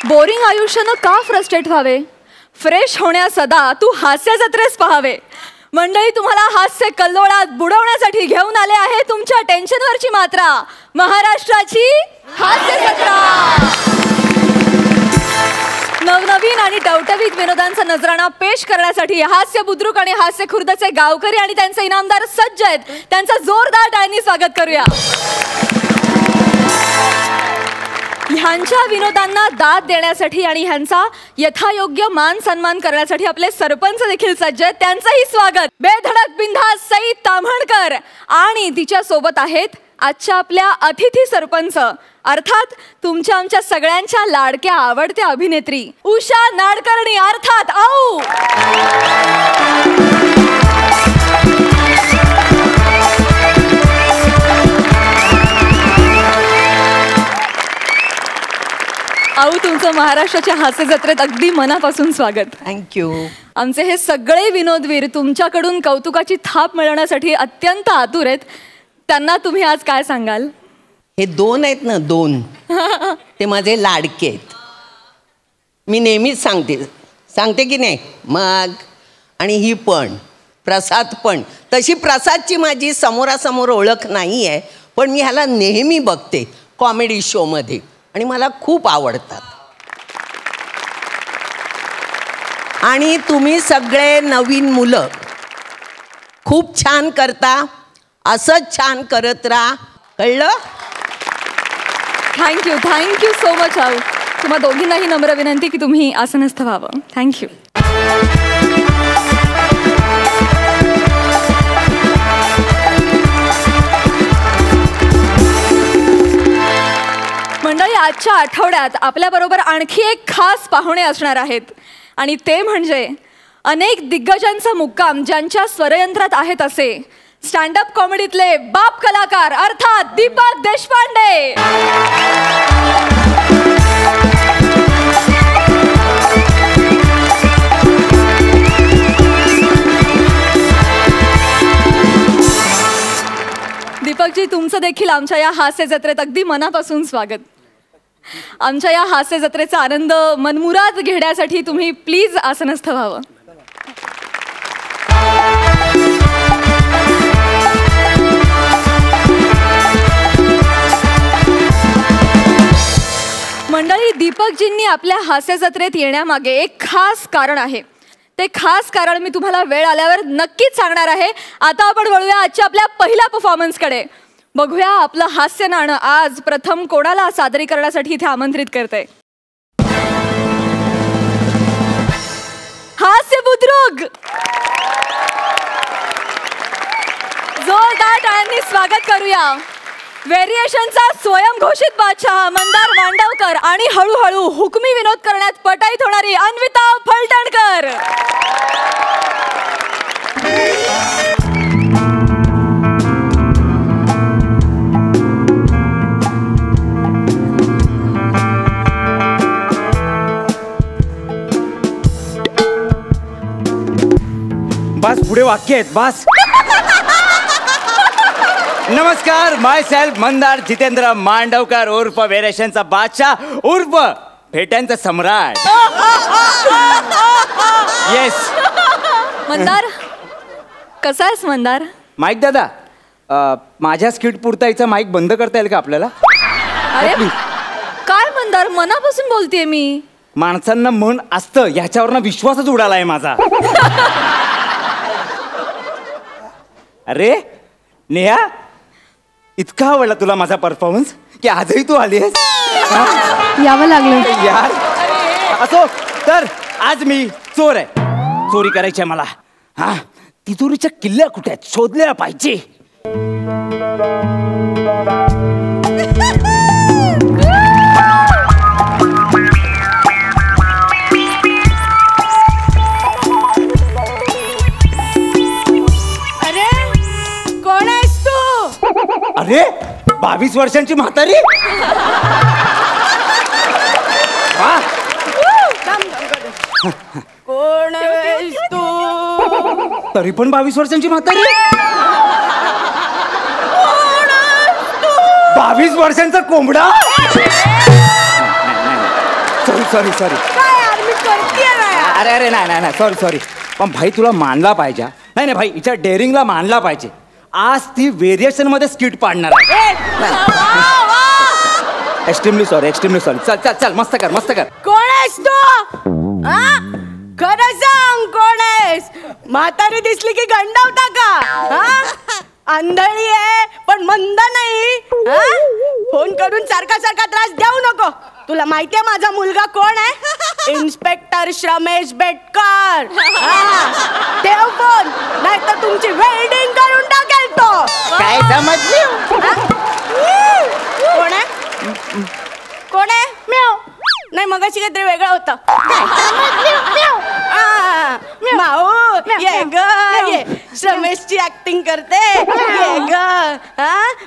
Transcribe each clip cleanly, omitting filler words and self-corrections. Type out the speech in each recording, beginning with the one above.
Boring आयुष्यानं का frustrate व्हावे? Fresh होण्या सदा तू हास्य जत्रेस पहावे. मंडळी, तुम्हाला हास्य कल्लोळात बुडवण्यासाठी घेऊन आले आहे तुमच्या टेन्शनवरची मात्रा, महाराष्ट्राची हास्य जत्रा. नवनवीन आणि टवटवीत विनोदांचा नजराणा पेश करण्यासाठी हास्य बुद्रुक आणि हास्य खुर्दचे गावकरी आणि त्यांचे इनामदार सज्ज आहेत. त्यांचं जोरदार टाळ्यांनी स्वागत करूया. ह्यांच्या विनोदांना दाद देण्यासाठी आणि ह्यांचा यथायोग्य मान सन्मान करण्यासाठी आपले सरपंच देखील सज्ज आहेत. त्यांचंही स्वागत. बेधडक बिनधास्त सई ताम्हणकर आणि तिच्या सोबत आहेत आजच्या आपल्या अतिथी सरपंच, अर्थात तुमच्या आमच्या सगळ्यांच्या लाडक्या आवडत्या अभिनेत्री उषा नाडकर्णी, अर्थात औ. औ, तुमचं महाराष्ट्राच्या हास्य जत्रेत अगदी मनापासून स्वागत. थँक्यू. आमचे हे सगळे विनोदवीर तुमच्याकडून कौतुकाची थाप मिळवण्यासाठी अत्यंत आतुर आहेत. त्यांना तुम्ही आज काय सांगाल? हे दोन आहेत ना, दोन ते माझे लाडके आहेत. मी नेहमीच सांगते की नाही. मग आणि ही पण, प्रसाद पण. तशी प्रसादची माझी समोरासमोर ओळख नाही आहे, पण मी ह्याला नेहमी बघते कॉमेडी शोमध्ये आणि मला खूप आवडतात. आणि तुम्ही सगळे नवीन मुलं खूप छान करता, असंच छान करत राहा, कळलं? Thank you so much. आऊ, तुम्हा दोघींनाही नम्र विनंती की तुम्ही आसनस्थ व्हावं. थँक्यू. मंडळी, आजच्या आठवड्यात आपल्याबरोबर आणखी एक खास पाहुणे असणार आहेत आणि ते म्हणजे अनेक दिग्गजांचा मुक्काम ज्यांच्या स्वरयंत्रात आहेत असे स्टँडअप कॉमेडीतले बाप कलाकार, अर्थात दीपक देशपांडे. दीपकजी, तुमचं देखील आमच्या या हास्य जत्रेत अगदी मनापासून स्वागत. आमच्या या हास्य जत्रेचा आनंद मनमुराद घेण्यासाठी तुम्ही प्लीज आसनस्थ व्हावं. मंडळी, दीपकजींनी आपल्या हास्य जत्रेत येण्यामागे एक खास कारण आहे. ते खास कारण मी तुम्हाला वेळ आल्यावर नक्कीच सांगणार आहे. आता आपण वळूया आजच्या आपल्या पहिल्या परफॉर्मन्सकडे. बघूया आपलं हास्य नाणं आज प्रथम कोणाला सादरीकरणासाठी इथे आमंत्रित करते. हास्य बुद्रुक, जोरदार टाळ्यांनी स्वागत करूया. व्हेरिएशनचा स्वयंघोषित बादशाह मंदार मांडवकर आणि हळूहळू हुकमी विनोद करण्यात पटाईत होणारी अन्विता फलटणकर. बस, पुढे वाक्य आहेत, बस. नमस्कार, माय सेल्फ मंदार जितेंद्र मांडवकर उर्फ व्हेरिएशनचा बादशाह उर्फ फेट्यांचा सम्राट. येस. मंदार, कसा आहेस मंदार? माईक दादा, माझ्या स्किट पुरता याचा माईक बंद करता येईल का आपल्याला? अरे काय मंदार, मनापासून बोलतेय मी. माणसांना मन असतं ह्याच्यावरनं विश्वासच उडालाय माझा. अरे नेहा, इतका आवडला तुला माझा परफॉर्मन्स की आजही तू आलीस. यावं लागलं यार. असो तर आज मी चोर आहे. चोरी करायची आहे मला. हा, तिजोरीच्या किल्ल्या कुठे आहेत शोधल्या पाहिजे. अरे कोण आहेस तू? अरे 22 वर्षांची म्हातारी. कोण आहेस तू? तरी पण 22 वर्षांची म्हातारी. 22 वर्षांचा कोंबडा. Sorry sorry. काय यार मी करतेय ना यार. अरे अरे नाही नाही नाही सॉरी सॉरी. पण भाई तुला मानला पाहिजे. नाही नाही भाई हिच्या डेअरिंगला मानला पाहिजे. आज ती व्हेरिएशन मध्ये स्किट पाडणार आहे. Extremely sorry extremely sorry. चल चल चल मस्त कर मस्त कर. कोण आहेस तू? खरं सांग कोण आहेस? म्हातारी दिसली की गंडावता का? आंधळी आहे पण मंद नाही. फोन करून सारखा सारखा त्रास देऊ नको. तुला माहितीये माझा मुलगा कोण आहे? इन्स्पेक्टर श्रमेश बेटकर. ठेव फोन नाही तर तुमची वेल्डिंग करून टाकेल तो. काय समजली? कोण आहे? कोण आहे? म्याव. नाही मगाशी काहीतरी वेगळं होतं. माऊ ये ग ये. श्रमेशची ऍक्टिंग करते. ये ग.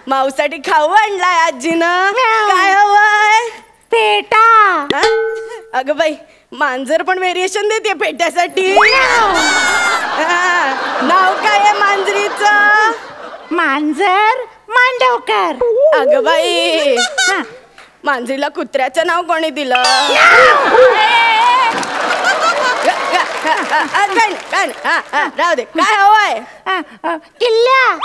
माऊसाठी खाऊ आणलाय आजीनं. काय हवंय? पेटा. अगं बाई मांजर पण व्हेरिएशन देते पेट्यासाठी. नाव काय आहे मांजरीचं? मांजर मांडवकर. अगं बाई मांजरीला कुत्र्याचं नाव कोणी दिलं? राहू दे. काय हवंय? किल्ल्या.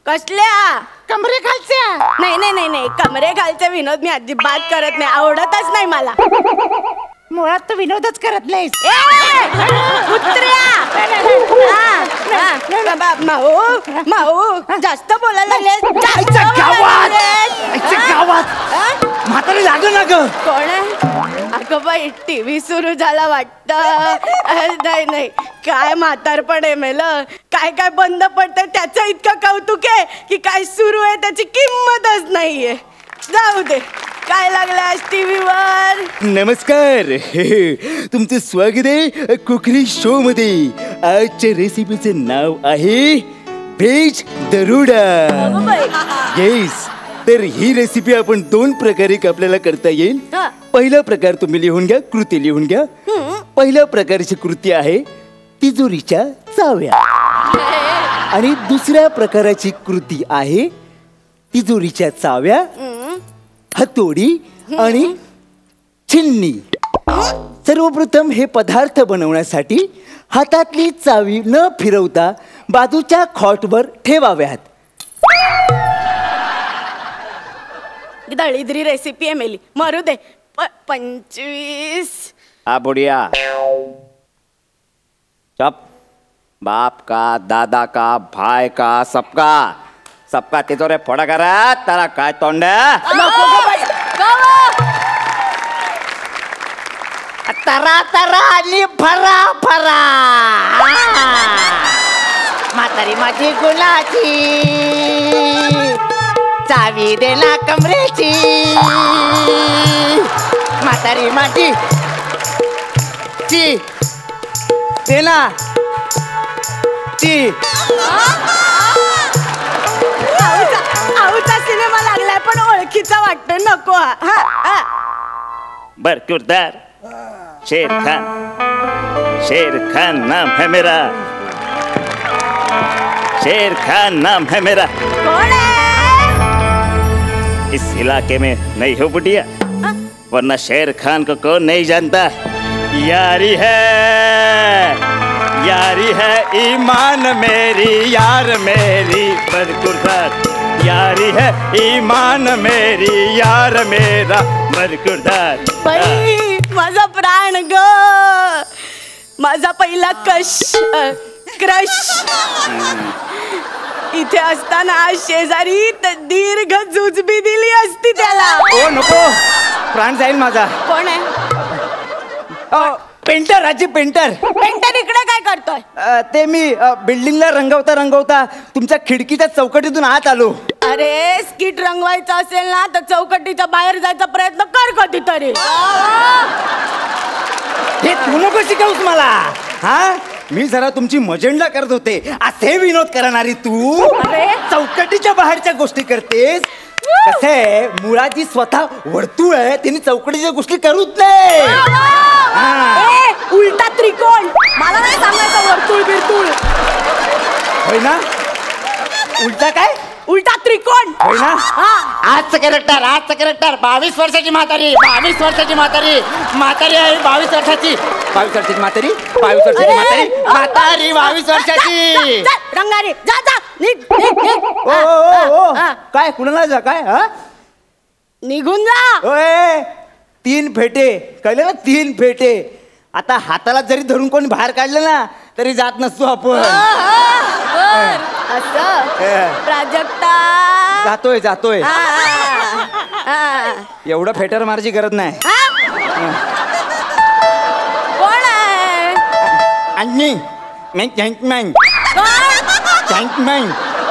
कसल्या? कमरे खालच्या. नाही नाही नाही नाही कमरे खालचे विनोद मी अजिबात करत नाही. आवडतच नाही मला. मुळात तू विनोदच करत नाहीस. माऊ माऊ जास्त बोलायला म्हातारी लागलं ना ग. कोण आहे? अगं बाई टीव्ही सुरू झाला वाटतं. नाही नाही काय म्हातारपण आहे मेलं. काय काय बंद पडतंय त्याचं इतकं कौतुक आहे की काय सुरू आहे त्याची किंमतच नाहीये. जाऊ दे. काय लागलं आज टीव्हीवर? नमस्कार. तुमचं स्वागत आहे कुकरी शो मध्ये. आजच्या रेसिपीचं नाव आहे व्हेज दरोडा. येस. तर ही रेसिपी आपण 2 प्रकारे आपल्याला करता येईल. पहिला प्रकार तुम्ही लिहून घ्या. कृती लिहून घ्या. पहिल्या प्रकारची कृती आहे तिजोरीच्या चाव्या. आणि दुसऱ्या प्रकाराची कृती आहे तिजोरीच्या चाव्या, हतोडी आणि छिन्नी. सर्वप्रथम हे पदार्थ बनवण्यासाठी हातातली चावी न फिरवता बाजूच्या खॉटवर ठेवाव्यात. दळीद्री रेसिपी आहे मेली. मरू दे. 25. बुढ़िया चप. बाप का दादा का भाई का सबका सबका तिजोरे फोडा करा. तारा काय तोंड? तरा तरा आणि फरा फरा. म्हातारी माझी गुलाची चावी देना कमरेची. म्हातारी माझी ची देना ची. आऊचा सिनेमा लागलाय पण ओळखीचा वाटतोय. नको. बर किरदार शेर खान. शेर खान नाम है मेरा. शेर खान नाम है मेरा. कोण आहे? इस इलाके में नहीं हो बुढ़िया, वरना शेर खान को कौन नहीं जानता. यारी है ईमान मेरी यार मेरी बरकुरदार. यारी है ईमान मेरी यार मेरा बरकुरदार. बाई माझा प्राण ग. माझा पहिला क्रश. इथे असताना आज शेजारी दीर्घ जुजबी दिली असती त्याला. ओ नको. प्राण जाईल माझा. कोण आहे? पेंटर. राजी पेंटर. पेंटर इकडे काय करतोय? ते मी बिल्डिंगला रंगवता रंगवता तुमच्या खिडकीच्या चौकटीतून आत आलो. अरे स्किट रंगवायचं असेल ना तर चौकटीच्या बाहेर जायचा प्रयत्न कर कधीतरी. हे तू नको शिकवूस मला. हा मी जरा तुमची मजेंडा करत होते. असे विनोद करणारी तू चौकटीच्या बाहेरच्या गोष्टी करतेस. कसे मुळाची स्वतः वर्तुळ आहे. तिने चौकटीच्या गोष्टी करूच नाही. उलटा त्रिकोण. मला नाही सांगायचं वर्तुळ बिरतुळ. होय ना. उलटा काय? उलटा त्रिकोण. होय ना? आजचं कॅरेक्टर 22 वर्षाची म्हातारी आहे 22 वर्षाची म्हातारी 22 वर्षाची. रंगारी जा जा निघ. काय कुणाला जा काय निघून जा. ओय 3 फेटे कळले ना 3 फेटे. आता हाताला जरी धरून कोणी बाहेर काढलं ना तरी जात नसतो आपण. असं प्राजक्ता जातोय एवढं फेटर मारायची गरज नाही. कोण आहे?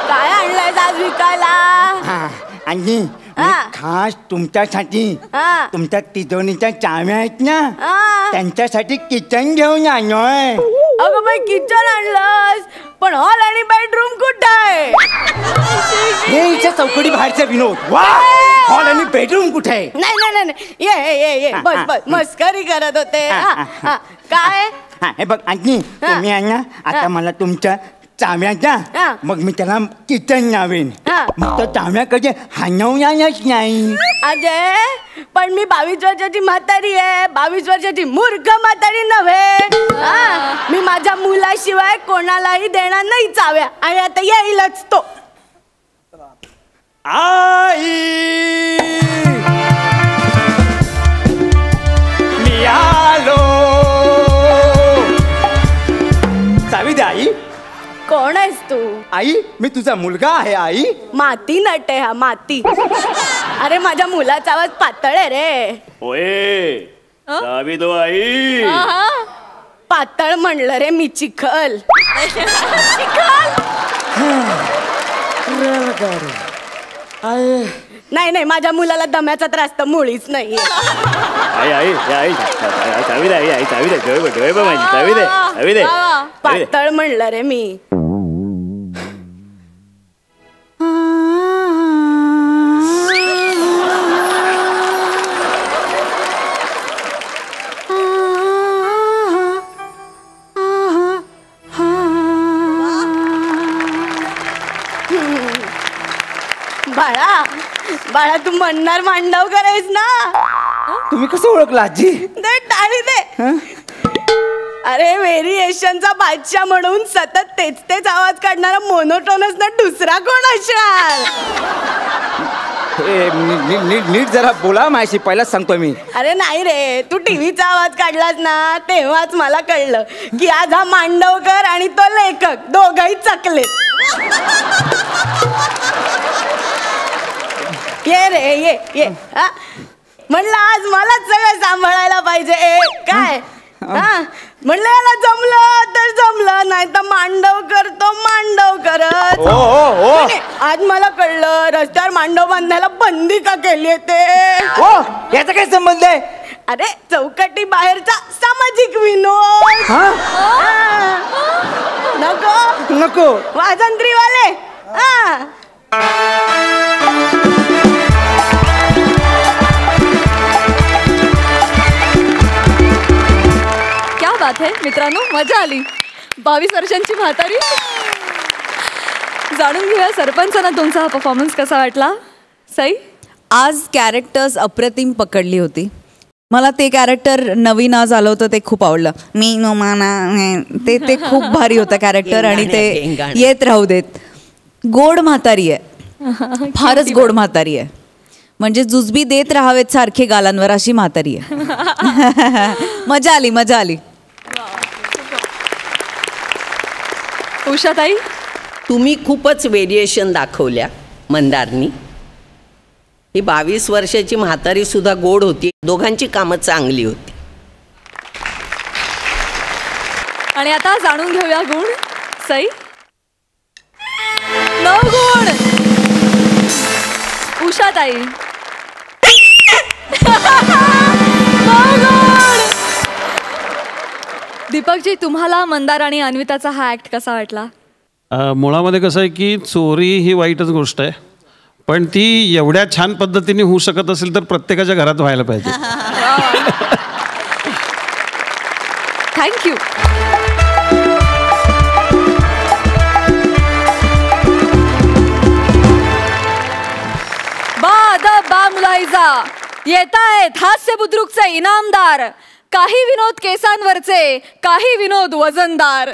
काय आणलंय आज विकायला? आणि खास तुमच्यासाठी तुमच्या तिजोरीच्या चाव्या आहेत ना त्यांच्यासाठी किचन घेऊन आणलोय. अगं बाई किचन आणलंस पण हॉल आणि बेडरूम कुठं आहे? हे इथे चौकडी बाहेरचा विनोद. वा हॉल आणि बेडरूम कुठे आहे? नाही ये बस मस्करी करत होते. काय हे बघ आजी तुम्ही आहे ना आता मला तुमच्या चाव्या द्या मग मी त्याला किचन लावेन. मग त्या चाव्याकडे हाणवणारच नाही. अजय पण मी 22 वर्षाची म्हातारी आहे 22 वर्षाची मूर्ख म्हातारी नव्हे. मी माझ्या मुलाशिवाय कोणालाही देणार नाही चाव्या आणि आता येईलच तो. आई मी आलो. चावी द्या आई. कोण आहेस तू? आई मी तुझा मुलगा आहे आई. माती नट आहे हा माती. अरे माझ्या मुलाचा आवाज पातळ आहे रे. ओए चावी दो आई. पातळ म्हणलं रे मी चिखल. नाही माझ्या मुलाला दम्याचा त्रास तर मुळीच नाही. चावी दे आई चावी दे डोळे बघ माझी चावी दे. पातळ म्हणलं रे मी. बाळा तू म्हणणार मांडव करायस ना. तुम्ही कसं ओळखला आजी? दे टाळी दे. अरे व्हेरिएशनचा बादशाह म्हणून सतत तेच आवाज काढणारा मोनोटोनस ना दुसरा कोण असणार? नीट जरा बोला माझ्याशी पहिलाच सांगतो मी. अरे नाही रे तू टीव्हीचा आवाज काढलास ना तेव्हाच मला कळलं की आज हा मांडवकर आणि तो लेखक दोघही चकलेत. ये रे ये म्हणलं आज मलाच सगळं सांभाळायला पाहिजे काय. म्हणलं याला जमलं तर जमलं नाही तर मांडव करतो मांडव करत. आज मला कळलं रस्त्यावर मांडव बांधायला बंदी का केली ते. याचा काय संबंध आहे? अरे चौकटी बाहेरचा सामाजिक विनोद. नको वाजंत्रीवाले. क्या बात है मित्रांनो मजा आली. 22 वर्षांची म्हातारी. जाणून घेऊया सरपंचांना तुमचा हा परफॉर्मन्स कसा वाटला. सई आज कॅरेक्टर्स अप्रतिम पकडली होती. मला ते कॅरेक्टर नवीन आज आलं होतं ते खूप आवडलं. मी नोमाना ते खूप भारी होतं कॅरेक्टर आणि ते येत राहू देत. गोड म्हातारी आहे फारच गोड म्हातारी आहे. म्हणजे जुजबी देत राहावेत सारखे गालांवर अशी म्हातारी आहे. मजा आली. उषाताई तुम्ही खूपच व्हेरिएशन दाखवल्या मंदारनी. ही 22 वर्षाची म्हातारी सुद्धा गोड होती. दोघांची कामं चांगली होती. आणि आता जाणून घेऊया गुण. सई 9 गुण. उषाताई 9 गुण. दीपकजी तुम्हाला मंदार आणि अन्विताचा हा ऍक्ट कसा वाटला. मुळामध्ये कसं आहे की चोरी ही वाईटच गोष्ट आहे पण ती एवढ्या छान पद्धतीने होऊ शकत असेल तर प्रत्येकाच्या घरात व्हायला पाहिजे. थँक्यू. येतायत हास्य बुद्रुकचे इनामदार. काही विनोद केसांवरचे, काही विनोद वजनदार.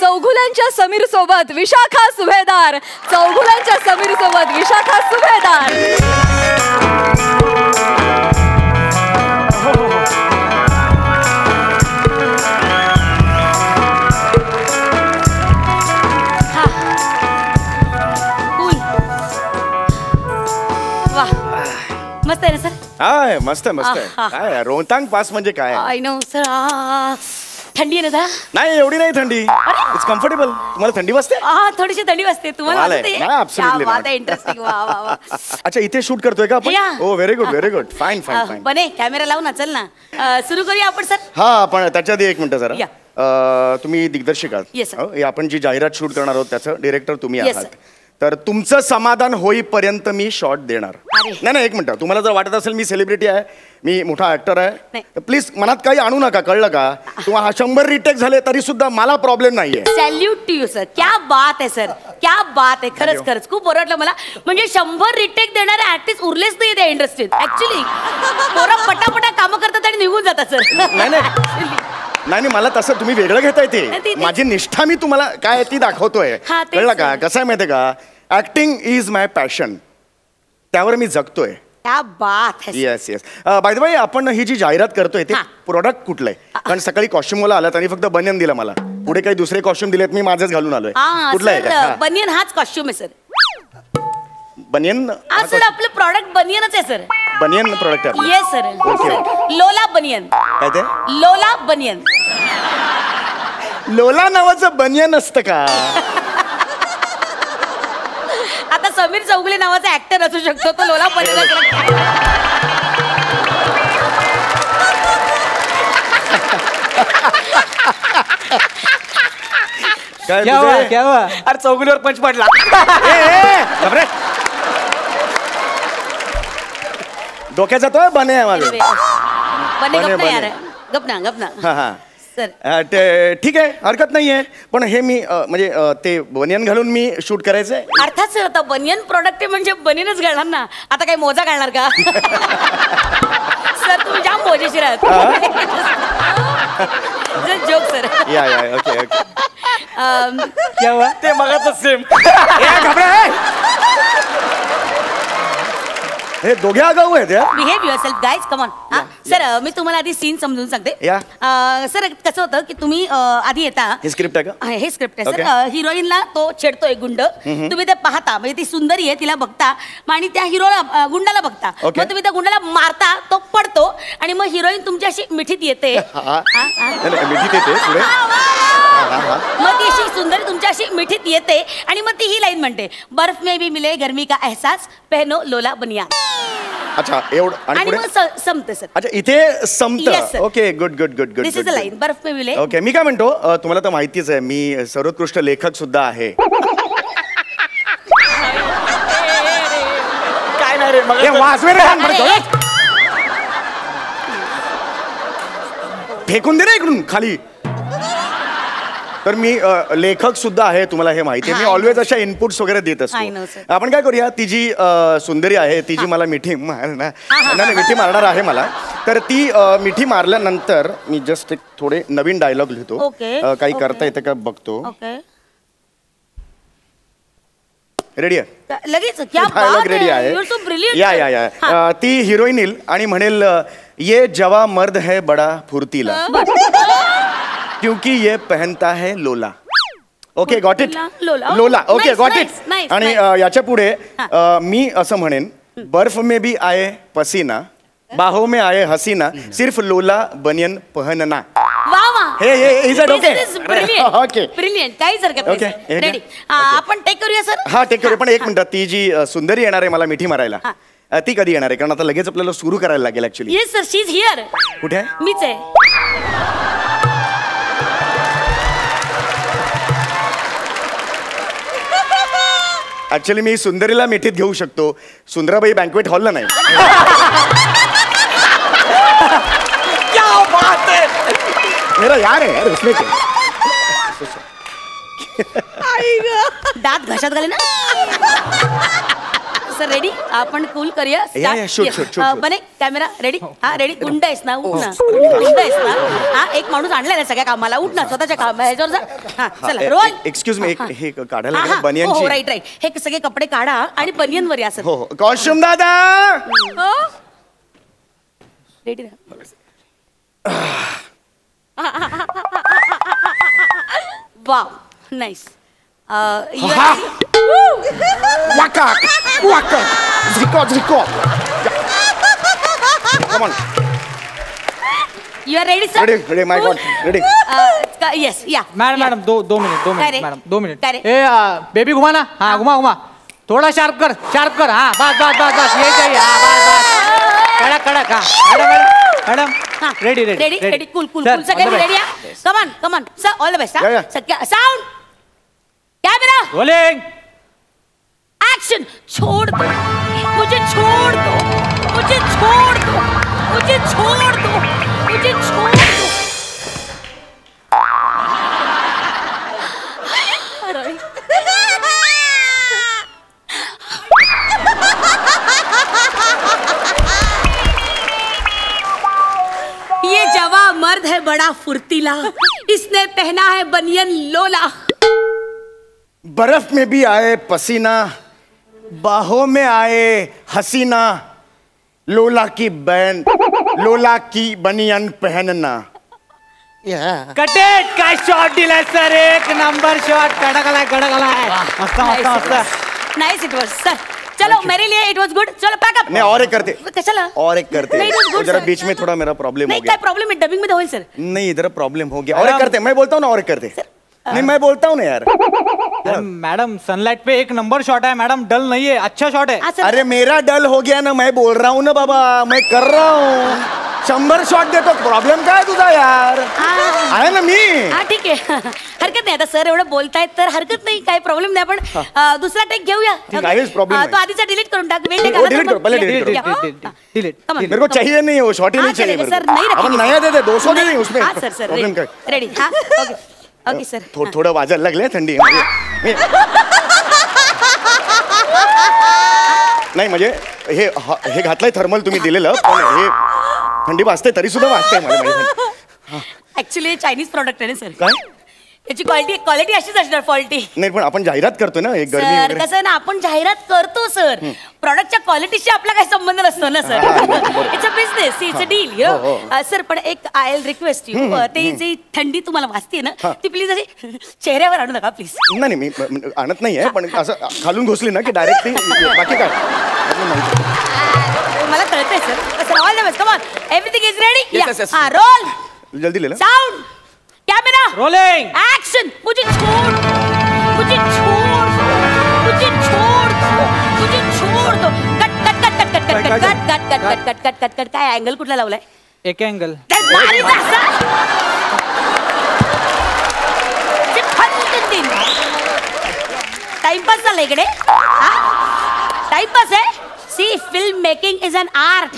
चौघुल्यांच्या समीर सोबत विशाखा सुभेदार. चौघुल्यांच्या समीर सोबत विशाखा सुभेदार. मस्त आहे ना सर? हाय मस्त मस्त आहे. काय रोहतांग पास म्हणजे काय? I know sir. थंडी आहे ना? नाही एवढी नाही थंडी. It's comfortable. तुम्हाला थंडी वाजते? थोडीशी थंडी वाजते. तुम्हाला इंटरेस्टिंग. अच्छा इथे शूट करतोय का आपण? Oh very good very good. Fine fine fine. बने कॅमेरा लावू ना. चल ना सुरू करूया आपण सर. हा पण त्याच्या आधी एक मिनिट जरा. तुम्ही दिग्दर्शक Yes, sir. आहात. आपण जी जाहिरात शूट करणार आहोत त्याचं डिरेक्टर तुम्ही Yes, आहात. तर तुमचं समाधान होईपर्यंत मी शॉट देणार. नाही एक मिनिट. तुम्हाला जर वाटत असेल मी सेलिब्रिटी आहे, मी मोठा ऍक्टर आहे, प्लीज मनात काही आणू नका. कळलं का? तुम्हाला 100 रिटेक झाले तरी सुद्धा मला प्रॉब्लेम नाहीये. Salute to you sir. क्या बात आहे सर. क्या बात आहे. खरंच खरंच खूप बरं वाटलं मला. म्हणजे 100 रिटेक देणारे आर्टिस्ट उरलेच नाही त्या इंडस्ट्रीत. ऍक्च्युली पोरं पटापटा कामं करतात आणि निघून जातात सर. नाही मला तसं तुम्ही वेगळं घेताय. ते माझी निष्ठा मी तुम्हाला काय ती दाखवतोय. कळलं का? कसं आहे माहितीये का? Acting is my passion. त्यावर मी जगतोय. क्या बात है. Yes yes. By the way आपण ही जी जाहिरात करतोय ते प्रोडक्ट कुठलंय? कारण सकाळी कॉस्ट्युमवाला आला त्यांनी फक्त बनियन दिलं मला. पुढे काही दुसरे कॉस्ट्युम दिलेत मी माझेच घालून आलोय. कुठलं आहे? बनियन हाच कॉस्ट्युम आहे सर. बनियन सर आपलं प्रॉडक्ट बनियनच आहे सर. बनियन प्रोडक्ट आहे. Yes sir. लोला बनियन. काय ते? लोला बनियन. लोला नावाचं बनियन असतं का? आता समीर चौगुले नावाचा ऍक्टर असू शकतो तो लोला बनियन. क्या हुआ? अरे चौगुलीवर पंच पडला. डोक्याचा तो बने आहे माझं. बने यार. गपना गपना. हा सर ठीक आहे हरकत नाहीये. पण हे मी म्हणजे ते बनियन घालून मी शूट करायचंय. अर्थात सर. आता बनियन प्रोडक्ट आहे म्हणजे बनियनच घालणार ना. आता काय मोजा घालणार का? सर तुम्ही जाम मोजेशीर आहात. Joke sir. या ओके ओके. क्या हुआ? ते मगाच सेम. हे दोघे आगाऊ आहेत. Behave yourself guys. Come on. Sir मी तुम्हाला आधी सीन समजून सांगते. सर कसं होतं की तुम्ही आधी येता. हे स्क्रिप्ट आहे का? हे स्क्रिप्ट आहे सर. हिरोईनला तो छेडतोय गुंड. तुम्ही ते पाहता म्हणजे ती सुंदरी आहे तिला बघता आणि त्या हिरोला गुंडाला बघता. मग तुम्ही त्या गुंडाला मारता तो पडतो आणि मग हिरोईन तुमची अशी मिठीत येते. मिठीत येते पुढे. मग ती अशी सुंदरी तुमच्या अशी मिठीत येते आणि मग ती ही लाईन म्हणते, बर्फ में भी मिले गर्मी का एहसास, पहनो लोला बनियान. अच्छा एवढं. आणि मग संपते सर. अच्छा इथे संपतं. Okay good good good good. This is a line. बर्फ में मिले. ओके मी काय म्हणतो तुम्हाला तर माहितीच आहे मी सर्वोत्कृष्ट लेखक सुद्धा आहे. काय नाही रे फेकून दे रे इकडून खाली. तर मी लेखक सुद्धा आहे तुम्हाला हे माहिती आहे. मी ऑलवेज अशा इनपुट्स वगैरे देत असतो. आपण काय करूया ती जी सुंदरी आहे ती जी मला मिठी मारणार आहे मला. तर ती मिठी मारल्यानंतर मी जस्ट एक थोडे नवीन डायलॉग लिहितो. काही करता येतं का बघतो. रेडी आहे लगेच. डायलॉग रेडी आहे. या ती हिरोईन येईल आणि म्हणेल ये जवा मर्द है बडा फुर्तीला क्योंकि ये पहनता है Lola. Okay got it. Lola. Okay got it. आणि याच्या पुढे मी असं म्हणेन बर्फ में भी आए पसीना, बाहों में आए हसीना, सिर्फ लोला बनियन पहनना. आपण टेक करूया सर. हा टेक करूया. पण एक मिनिट ती जी सुंदरी येणार आहे मला मिठी मारायला ती कधी येणार आहे? कारण आता लगेच आपल्याला सुरू करायला लागेल actually. Yes sir she is here. कुठे आहे? मीच आहे. ऍक्च्युली मी सुंदरीला मिठीत घेऊ शकतो. सुंदराबाई बँक्वेट हॉलला नाही. क्या बात है. मेरा यार है यार उसमें दात घशात घाले ना. सर रेडी आपण कूल करूया shoot. बने कॅमेरा रेडी हा रेडी गुंड आहेस ना उठ ना गुंड आहेस ना हा एक माणूस आणलाय ना सगळ्या कामाला उठ ना स्वतःच्या काम ह्याच्यावर जा हा चला रोल एक्सक्यूज मी हे काढायला लागेल बनियनची. राईट हे सगळे कपडे काढा आणि बनियन वर या सर. हो कॉस्ट्युम दादा ready wow nice. You are ready sir. Ready my god ready. Yes या मैडम दो मिनट मैडम 2 मिनट. अरे बेबी घुमा ना. हाँ घुमा थोड़ा शार्प कर. हाँ बस ये चाहिए. हाँ बस कड़क. हाँ मैडम रेडी कूल सगळे ready come on sir all the best. Sound camera rolling action. छोड़ दो मुझे छोड़ दो. ये जवा मर्द है बड़ा फुर्तीला, इसने पहना है बनियन लोला. बर्फ में भी आए पसीना, बाहों में आए हसीना, लोला की बनियन पहनना. कटेट काय शॉट दिलाय सर. एक नंबर शॉट. कडक आलाय. मस्त. नाइस इट वाज सर. चलो मेरे लिए इट वाज गुड. चलो पैक अप. नहीं और एक करते. चला और एक करते. नहीं, it was good, जरा sir. बीच में थोड़ा मेरा प्रॉब्लम हो नहीं गया. क्या प्रॉब्लम है डबिंग में होईल सर. नहीं इधर प्रॉब्लम हो गया. और एक करते. मैं बोलता हूँ ना और एक करते. नहीं मैं बोलता हूँ ना यार. मैडम सनलाइट पे एक नंबर शॉट है मैडम. डल नहीं है, अच्छा शॉट है. अरे मेरा डल हो गया ना. मैं बोल रहा हूँ ना बाबा. मैं कर रहा हूँ. 100 शॉट देतो. प्रॉब्लेम काय तुझा यार. आहे ना मी. हा ठीक आहे. हरकत नाही. आता सर एवढं बोलतायत तर हरकत नाही. काय प्रॉब्लेम नाही. आपण दुसरा टेक घेऊया. काहीच problem नाही. तो आधीचा डिलीट करून टाक. delete करो, पहले delete करो. मेरे को चाहिए नहीं वो शॉट ही नहीं चाहिए मेरे सर को. नहीं अपन नया दे 200 दे दें उसमें. हाँ सर प्रॉब्लम काय. रेडी. हाँ ओके सर. थोडं वाजायला लागले थंडी. नाही म्हणजे हे घातलंय थर्मल तुम्ही दिलेलं पण हे थंडी वाजते तरी सुद्धा वाजते मला. ऍक्च्युली चायनीज प्रॉडक्ट आहे ना सर. काय याची क्वालिटी अशीच असणार फॉल्टी. नाही पण आपण जाहिरात करतो ना एक गरमी सर वगैरे. कसं ना आपण जाहिरात करतो सर. प्रॉडक्टच्या क्वालिटीशी आपला काही संबंध नसतो ना sir. It's a business. It's a deal you know. Sir पण एक आय विल रिक्वेस्ट यू ते जी थंडी तुम्हाला वाजते ना ती प्लीज अशी चेहऱ्यावर आणू नका प्लीज. नाही मी आणत नाहीये पण असं खालून घुसली ना की डायरेक्ट बाकी काय. मला कळतंय sir. All the best. Come on everything is ready. हां रोल. जल्दी ले low. Sound camera rolling action. मुझे छोड़ दो. कट. काय अँगल कुठला लावलाय. एक एंगल. टाइमपास चालला इकडे. टाइमपास आहे. See film making is an art.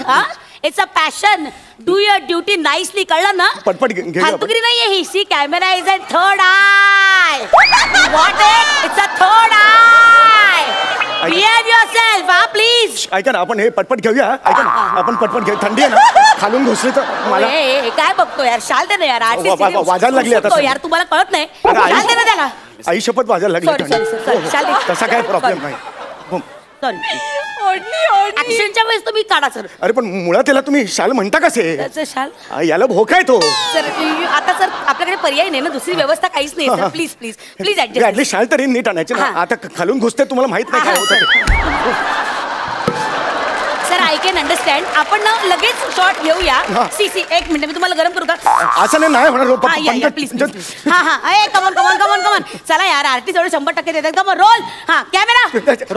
It's a passion. Do your duty nicely. कळलं ना. पटपट घेऊया. फालतुगिरी नाहीये ही. See camera is a third eye. What it's a third eye. Behave yourself please. ऐका ना आपण हे पटपट घेऊया. ऐका ना आपण पटपट घेऊ. थंडी आहे ना खालून घुसली तर मला. काय बघतो यार. शाल दे ना यार. वाजायला लागली आता. यार तुम्हाला कळत नाही. शाल दे ना त्याला. आई शपथ वाजायला लागली. सॉरी शाल दे. तसा काय प्रॉब्लेम नाही. सॉरी. ऍक्शनच्या वेळेस तुम्ही काढा सर. अरे पण मुळात त्याला तुम्ही शाल म्हणता कसे. शाल याला भोक आहे तो. सर आता सर आपल्याकडे पर्याय नाही ना. दुसरी व्यवस्था काहीच नाही सर. प्लीज ऍटलीस्ट शाल तरी नीट आणायची ना. आता खालून घुसते तुम्हाला माहित नाही काय होतं. Sir I can understand. आपण ना लगेच शॉट घेऊया. सी एक मिनिट मी तुम्हाला गरम करू का. असं नाही होणार. प्लीज. हा कमॉन. चला यार आर्टिस्ट एवढे 100% देतात. Come on roll. हा कॅमेरा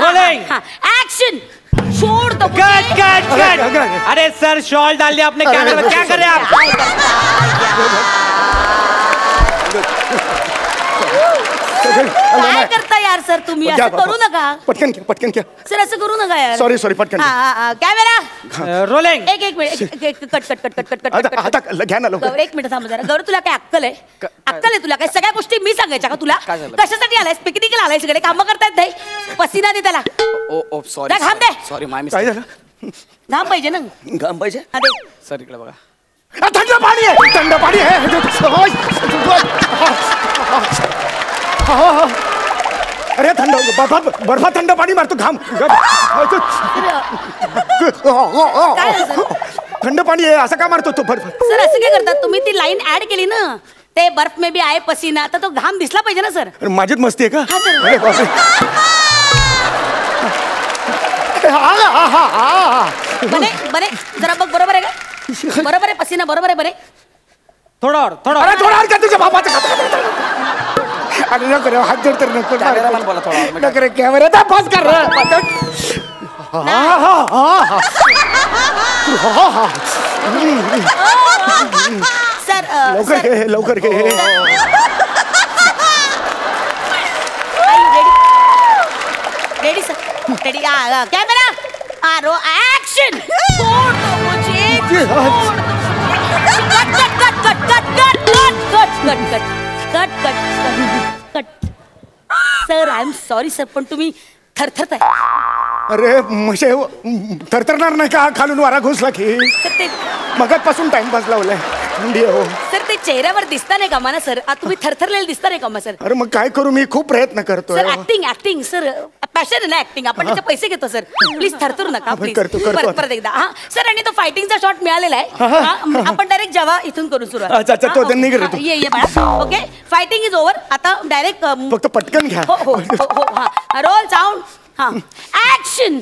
रोलिंग एक्शन. छोड़ दो. कट. अरे सर शॉल डाल दिया आपने. कैमरे में क्या कर रहे हैं आप. काय करता यार सर तुम्ही असं करू नका. पटकन घ्या, पटकन घ्या. सर असं करू नका यार. सॉरी पटकन. Camera rolling. एक मिनिट कट आता घ्या ना लवकर. गौर एक मिनिट थांब जरा. गौर तुला काय अक्कल आहे? अक्कल आहे तुला काय? सगळ्या गोष्टी मी सांगायच्या का तुला? कशासाठी आलायस? पिकनिकला आलायस इकडे? कामं करतायत नाही? पसीना दे त्याला. ओ सॉरी घाम दे. सॉरी माय काय झालं? घाम पाहिजे ना. घाम पाहिजे. सर इकडे बघा. थंड पाणी आहे, थंड पाणी आहे. अरे थंड बर्फात थंड पाणी मारतो. घाम थंड पाणी आहे असं का मारतो तो बर्फ? सर असं काय करतात तुम्ही? ती लाईन ऍड केली ना, ते बर्फ में भी आहे पसीना, तर तो घाम दिसला पाहिजे ना सर. माझीच मस्ती आहे का? हा सर. अरे बापरे. बने जरा बघ. बरोबर आहे का? बरोबर आहे पसीना? बरोबर आहे बरे? थोडा और अरे थोडा और. तुझ्या बाबाचं अरे नको रे, हात जोड तर नको. नको रे कॅमेरा पास कर रे. सर लवकर घे. Ready sir. Ready. Camera roll action. Sir I am sorry sir, पण तुम्ही थरथरताय. अरे म्हणजे थरथरणार नाही का? खालून वारा घुसला की. सर ते मगाचपासून टाइमपास लावलाय. सर ते चेहऱ्यावर दिसता नाही का मला सर? तुम्ही थरथरलेले दिसता नाही का मग सर? अरे मग काय करू मी? खूप प्रयत्न करतोय. सर ऍक्टिंग सर पॅशन आहे ना ऍक्टिंग. आपण त्याचे पैसे घेतो सर. प्लीज थरथरू नका प्लीज. परत एकदा. हा सर. आणि तो फायटिंगचा शॉट मिळालेला आहे. आपण डायरेक्ट जेव्हा इथून करून सुरुवात. अच्छा तो त्यांनी करतो. ये बाळा. Okay fighting is over. आता डायरेक्ट फक्त पटकन घ्या. हो. Roll sound. हा ऍक्शन.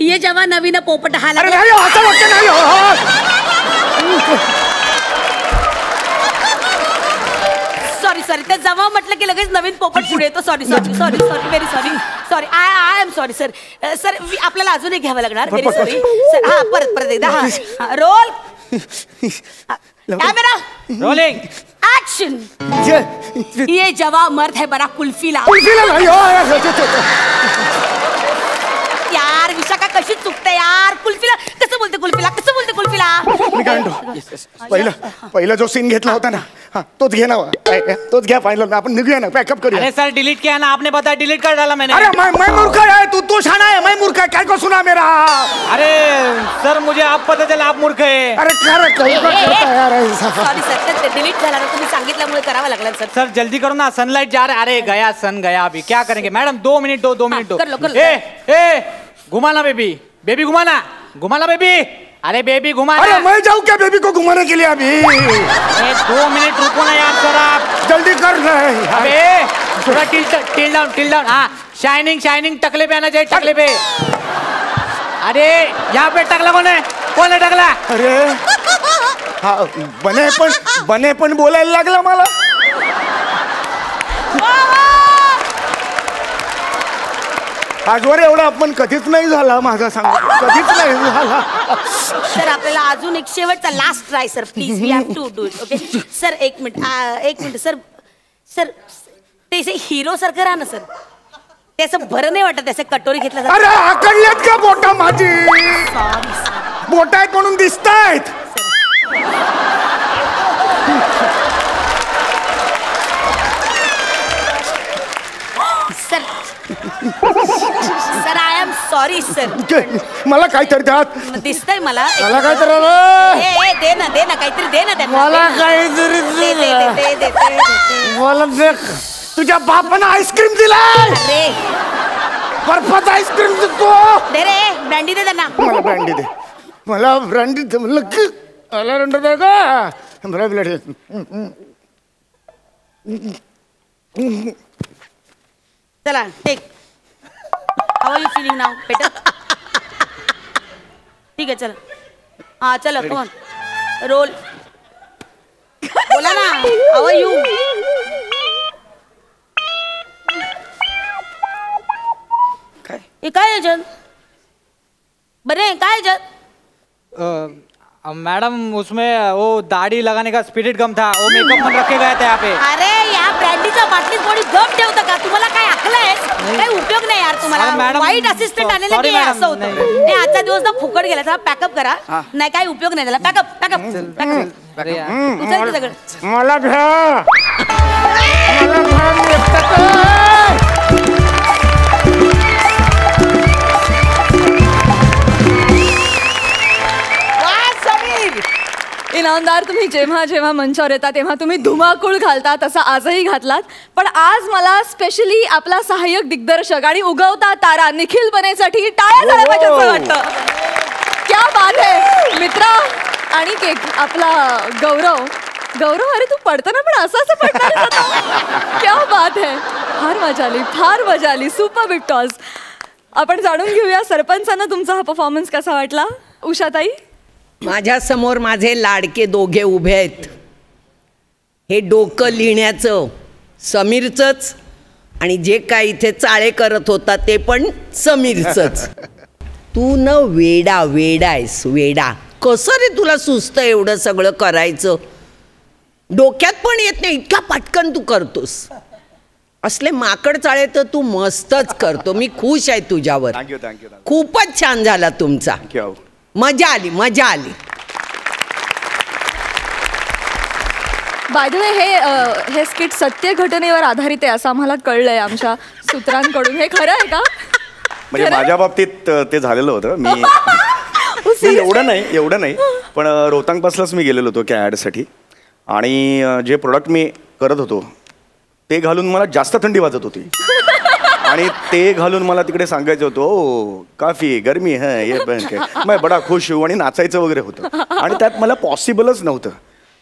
ये जेव्हा नवीन पोपट हा अरे नाही असं वाटतं नाही. सॉरी ते जेव्हा म्हटलं की लगेच नवीन पोपट पुढे येतो. Sorry very sorry. I am sorry sir. Sir आपल्याला अजून एक घ्यावं लागणार. Very sorry sir. हा परत एकदा. हा रोल कॅमेरा रोलिंग ऍक्शन. ये जवा मर्द है बरा कुल्फीला. यार विशाखा कशी चुकते यार? कुल्फीला कसं बोलते? कुल्फीला. मी काय म्हणतो, पहिला जो सीन घेतला होता ना, तोच घे ना. तोच घ्या फायनल. आपण निघूया ना, पॅकअप करूया. अरे सर डिलीट किया ना आपने, बताया डिलीट कर डाला मैंने. अरे मैं मूर्ख है, तू शाना है. मैं मूर्ख है, काय को सुना मेरा? अरे सर मुझे आप पता चला आप मूर्ख है. अरे सॉरी सर ते डिलीट झाला ना, तुम्ही सांगितल्यामुळे करावं लागलं सर. सर जल्दी करो ना, सनलाइट जा रहा है. अरे गया सन गया. अभी क्या करेंगे मैडम? 2 मिनट दो. 2 मिनट दो. कर लो. ए घुमाना बेबी घुमाना बेबी. अरे बेबी घुमाना. अरे मैं जाऊँ क्या बेबी को घुमाने के लिए? अभी 2 मिनट रुको ना यार सर, आप जल्दी कर रहे. अबे थोड़ा टिल डाउन. हाँ शाइनिंग टकले पे आना चाहिए. टकले पे. अरे यहाँ पे टकला कौन है टकला? अरे हा बने पण बोलायला लागला मला. आजवर एवढा अपमान कधीच नाही झाला माझा. सांग कधीच नाही झाला. सर आपल्याला अजून एक शेवटचा last try sir please. We have to do it. Okay sir एक मिनिट सर ते हिरो सारखं राहा ना सर. ते असं बरं नाही वाटत त्याचे कटोरी घेतलं. अरे आकडल्यात का बोटा माझी? बोट आहेत म्हणून दिसतायत. Sir I am sorry sir. मला काय तर द्या. दिसतंय मला काय तर दे ना काहीतरी दे ना त्यांना. मला काहीतरी दे. मला देख. तुझ्या बापानं आईस्क्रीम दिलाय. अरे बर्फाचा आईस्क्रीम देतो. दे रे ब्रँडी दे त्यांना. मला ब्रँडी दे. मला ब्रँडी दे. मला रंड दे का? मला ब्लड. चला take. How are you feeling now? Better? ठीक आहे चला. हा चला कम ऑन रोल. बोला ना. हाउ आर यू? काय याच्यात? बरे काय याच्यात? मैडम उसमें वो दाढ़ी लगाने का स्पिरिट गम था, वो मेकअप में रखे गए थे यहाँ पे. अरे यहाँ पाणीच्या बाटलीत कोणी गप ठेवतं का? तुम्हाला काय अकलंय? काही उपयोग नाही यार तुम्हाला. मॅडम, वाईट असिस्टंट आलेलं sorry, की मॅडम, असं होतं. नाही. हे आजचा दिवस ना फुकट गेला. त्याला पॅकअप करा. नाही काही उपयोग नाही त्याला. पॅकअप उचल सगळं. मला घ्या. इनामदार, तुम्ही जेव्हा जेव्हा मंचावर येता तेव्हा तुम्ही धुमाकूळ घालता, तसा आजही घातलात. पण आज मला स्पेशली आपला सहाय्यक दिग्दर्शक आणि उगवता तारा निखिल बनेसाठी टाळ्या झाल्या पाहिजे असं वाटतं. क्या बात आहे मित्रा. आणि केक आपला गौरव. अरे तू पडताना पण असं पडणार होता. क्या बात आहे. फार मजा आली. Super big toss. आपण जाणून घेऊया सरपंचांना तुमचा हा परफॉर्मन्स कसा वाटला. उषाताई. माझ्या समोर माझे लाडके दोघे उभे आहेत. हे डोकं लिहिण्याचं समीरचंच आणि जे काय इथे चाळे करत होता ते पण समीरचंच. तू न वेडायस वेडा. कसं रे तुला सुचतं एवढं सगळं करायचं. डोक्यात पण येत नाही इतका पटकन तू करतोस. असले माकड चाळे तर तू मस्तच करतो. मी खुश आहे तुझ्यावर. थँक्यू. खूपच छान झाला तुमचा. मजा आली. बाय द वे हे स्किट सत्य घटनेवर आधारित आहे असं आम्हाला कळलंय आमच्या सूत्रांकडून. हे खरं आहे का? म्हणजे माझ्या बाबतीत ते झालेलं होतं. मी एवढं नाही पण रोहतांग पासलाच मी गेलेलो होतो त्या ॲडसाठी. आणि जे प्रोडक्ट मी करत होतो ते घालून मला जास्त थंडी वाजत होती. आणि ते घालून मला तिकडे सांगायचं होतं ओ काफी गरमी है ये पहन के मैं बडा खुश हूँ आणि नाचायचं वगैरे होतं. आणि त्यात मला पॉसिबलच नव्हतं.